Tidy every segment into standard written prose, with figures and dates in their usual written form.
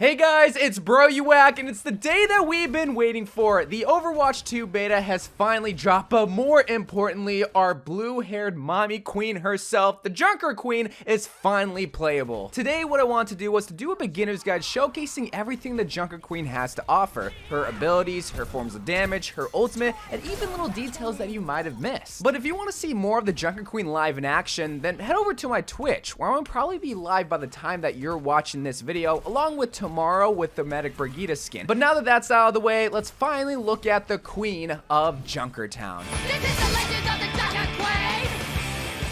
Hey guys, it's Bro You Whack, and it's the day that we've been waiting for. The Overwatch 2 beta has finally dropped, but more importantly, our blue-haired mommy queen herself, the Junker Queen, is finally playable. Today, what I want to do was to do a beginner's guide showcasing everything the Junker Queen has to offer. Her abilities, her forms of damage, her ultimate, and even little details that you might have missed. But if you want to see more of the Junker Queen live in action, then head over to my Twitch, where I'll probably be live by the time that you're watching this video, along with tomorrow with the Medic Brigida skin. But now that that's out of the way, let's finally look at the Queen of Junkertown. This is the legend of the Junker Queen!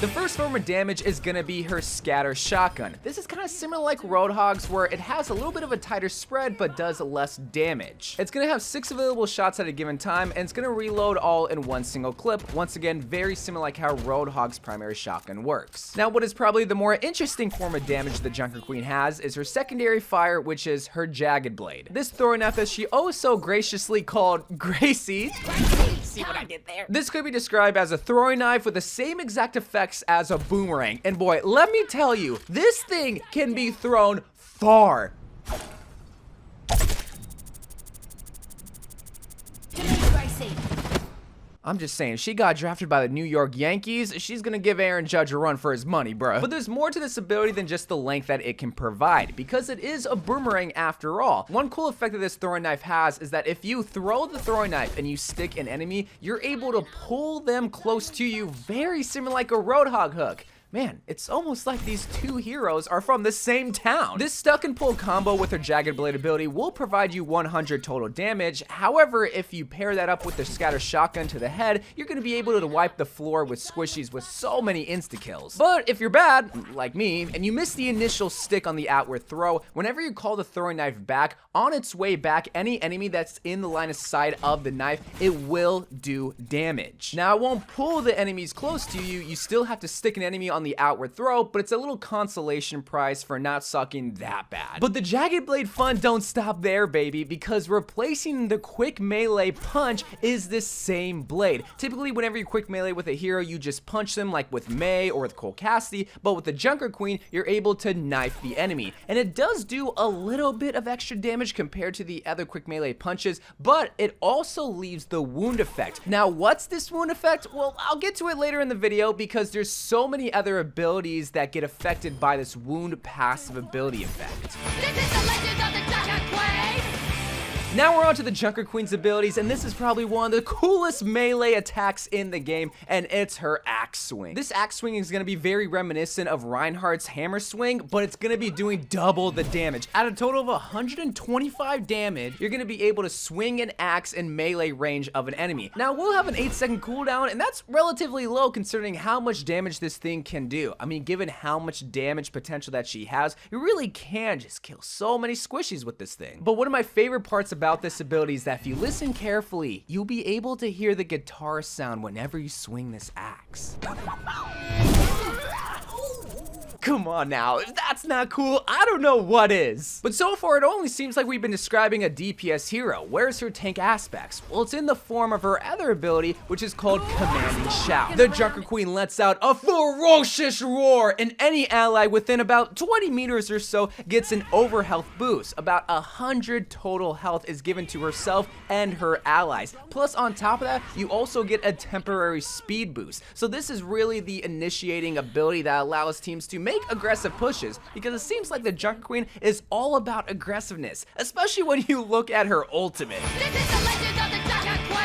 The first form of damage is gonna be her scatter shotgun. This is kind of similar like Roadhog's, where it has a little bit of a tighter spread but does less damage. It's gonna have 6 available shots at a given time, and it's gonna reload all in one single clip. Once again, very similar like how Roadhog's primary shotgun works. Now, what is probably the more interesting form of damage the Junker Queen has is her secondary fire, which is her Jagged Blade. This throwing knife that she oh so graciously called Gracie. See what I did there? This could be described as a throwing knife with the same exact effects as a boomerang. And boy, let me tell you, this thing can be thrown far. I'm just saying, she got drafted by the New York Yankees. She's gonna give Aaron Judge a run for his money, bro. But there's more to this ability than just the length that it can provide, because it is a boomerang after all. One cool effect that this throwing knife has is that if you throw the throwing knife and you stick an enemy, you're able to pull them close to you, very similar like a Roadhog hook. Man, it's almost like these two heroes are from the same town. This stuck and pull combo with her Jagged Blade ability will provide you 100 total damage. However, if you pair that up with the scatter shotgun to the head, you're gonna be able to wipe the floor with squishies with so many insta-kills. But if you're bad, like me, and you miss the initial stick on the outward throw, whenever you call the throwing knife back, on its way back, any enemy that's in the line of sight of the knife, it will do damage. Now, it won't pull the enemies close to you. You still have to stick an enemy on the outward throw, but it's a little consolation prize for not sucking that bad. But the Jagged Blade fun don't stop there, baby, because replacing the quick melee punch is this same blade. Typically, whenever you quick melee with a hero, you just punch them like with Mei or with Cole Cassidy, but with the Junker Queen, you're able to knife the enemy. And it does do a little bit of extra damage compared to the other quick melee punches, but it also leaves the wound effect. Now, what's this wound effect? Well, I'll get to it later in the video because there's so many other abilities that get affected by this wound passive ability effect. This is the legend of the Junker Queen! Now we're on to the Junker Queen's abilities, and this is probably one of the coolest melee attacks in the game, and it's her axe swing. This axe swing is going to be very reminiscent of Reinhardt's hammer swing, but it's going to be doing double the damage. At a total of 125 damage, you're going to be able to swing an axe in melee range of an enemy. Now, we'll have an 8-second cooldown, and that's relatively low considering how much damage this thing can do. I mean, given how much damage potential that she has, you really can just kill so many squishies with this thing. But one of my favorite parts about this ability is that if you listen carefully, you'll be able to hear the guitar sound whenever you swing this axe. Come on now, if that's not cool, I don't know what is. But so far, it only seems like we've been describing a DPS hero. Where's her tank aspects? Well, it's in the form of her other ability, which is called Commanding Shout. The Junker Queen lets out a ferocious roar, and any ally within about 20 meters or so gets an overhealth boost. About 100 total health is given to herself and her allies. Plus, on top of that, you also get a temporary speed boost. So this is really the initiating ability that allows teams to make aggressive pushes, because it seems like the Junker Queen is all about aggressiveness, especially when you look at her ultimate. This is the legend of the Junker Queen!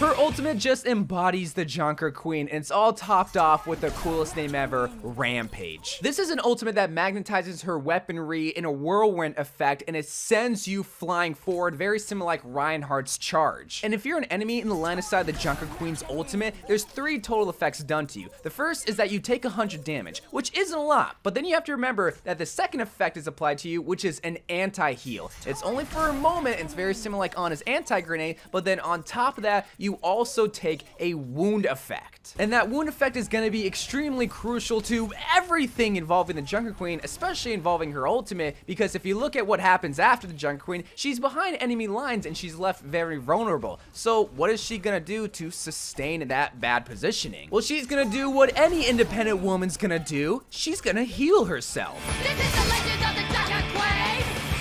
Her ultimate just embodies the Junker Queen, and it's all topped off with the coolest name ever, Rampage. This is an ultimate that magnetizes her weaponry in a whirlwind effect, and it sends you flying forward, very similar like Reinhardt's charge. And if you're an enemy in the line of sight of the Junker Queen's ultimate, there's 3 total effects done to you. The first is that you take 100 damage, which isn't a lot, but then you have to remember that the second effect is applied to you, which is an anti-heal. It's only for a moment, and it's very similar like Ana's anti-grenade, but then on top of that, you also take a wound effect. And that wound effect is going to be extremely crucial to everything involving the Junker Queen, especially involving her ultimate, because if you look at what happens after the Junker Queen, she's behind enemy lines and she's left very vulnerable. So what is she going to do to sustain that bad positioning? Well, she's going to do what any independent woman's going to do. She's going to heal herself. This is the legend of the Junker Queen!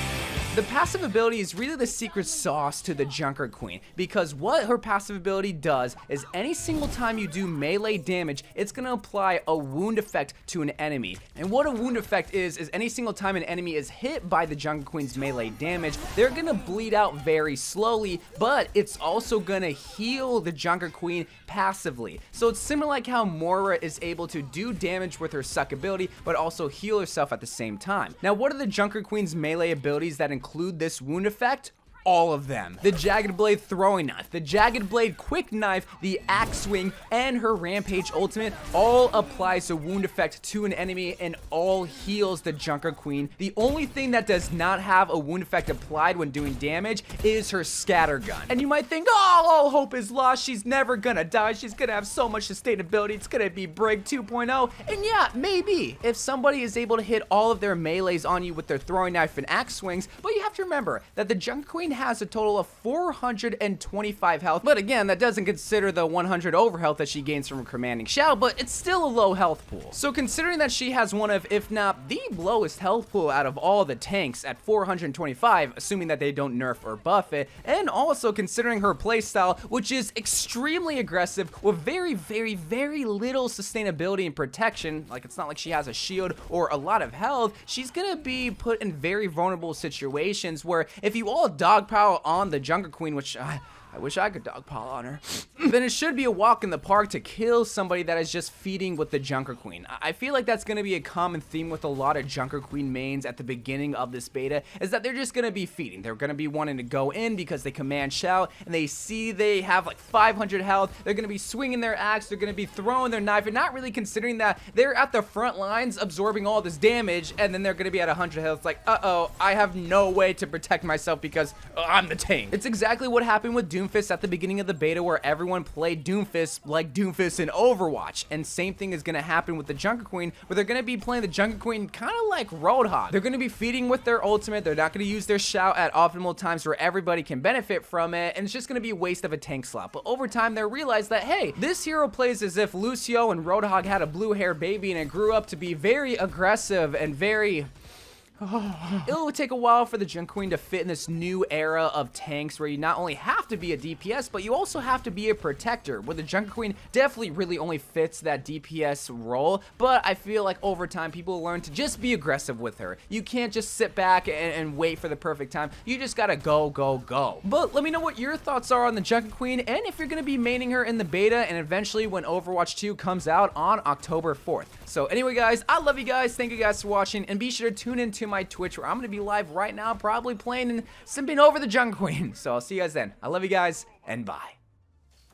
The passive ability is really the secret sauce to the Junker Queen, because what her passive ability does is any single time you do melee damage, it's gonna apply a wound effect to an enemy. And what a wound effect is any single time an enemy is hit by the Junker Queen's melee damage, they're gonna bleed out very slowly, but it's also gonna heal the Junker Queen passively. So it's similar like how Moira is able to do damage with her suck ability, but also heal herself at the same time. Now, what are the Junker Queen's melee abilities that include this wound effect? All of them. The Jagged Blade Throwing Knife, the Jagged Blade Quick Knife, the Axe Swing, and her Rampage ultimate all applies a wound effect to an enemy and all heals the Junker Queen. The only thing that does not have a wound effect applied when doing damage is her Scatter Gun. And you might think, oh, all hope is lost. She's never gonna die. She's gonna have so much sustainability. It's gonna be Brig 2.0. And yeah, maybe if somebody is able to hit all of their melees on you with their Throwing Knife and Axe Swings, but you have to remember that the Junker Queen has a total of 425 health, but again, that doesn't consider the 100 overhealth that she gains from her commanding shout, but it's still a low health pool. So considering that she has one of, if not the lowest health pool out of all the tanks at 425, assuming that they don't nerf or buff it, and also considering her playstyle, which is extremely aggressive with very, very, very little sustainability and protection, like it's not like she has a shield or a lot of health, she's gonna be put in very vulnerable situations where if you all dogpile on the Junker Queen, which I wish I could dogpile on her, then it should be a walk in the park to kill somebody that is just feeding with the Junker Queen. I feel like that's going to be a common theme with a lot of Junker Queen mains at the beginning of this beta, is that they're just going to be feeding. They're going to be wanting to go in because they command shout, and they see they have like 500 health. They're going to be swinging their axe, they're going to be throwing their knife, and not really considering that they're at the front lines absorbing all this damage, and then they're going to be at 100 health. It's like, uh-oh, I have no way to protect myself because I'm the tank. It's exactly what happened with Doomfist at the beginning of the beta, where everyone played Doomfist like Doomfist in Overwatch, and same thing is going to happen with the Junker Queen, where they're going to be playing the Junker Queen kind of like Roadhog. They're going to be feeding with their ultimate, they're not going to use their shout at optimal times where everybody can benefit from it, and it's just going to be a waste of a tank slot. But over time they realize that, hey, this hero plays as if Lucio and Roadhog had a blue hair baby and it grew up to be very aggressive and very... It will take a while for the Junker Queen to fit in this new era of tanks where you not only have to be a DPS, but you also have to be a protector, where the Junker Queen definitely really only fits that DPS role, but I feel like over time people will learn to just be aggressive with her. You can't just sit back and wait for the perfect time. You just gotta go, go, go. But let me know what your thoughts are on the Junker Queen, and if you're gonna be maining her in the beta and eventually when Overwatch 2 comes out on October 4th. So anyway guys, I love you guys, thank you guys for watching, and be sure to tune into my Twitch, where I'm going to be live right now, probably playing and simping over the Junker Queen. So I'll see you guys then. I love you guys, and bye.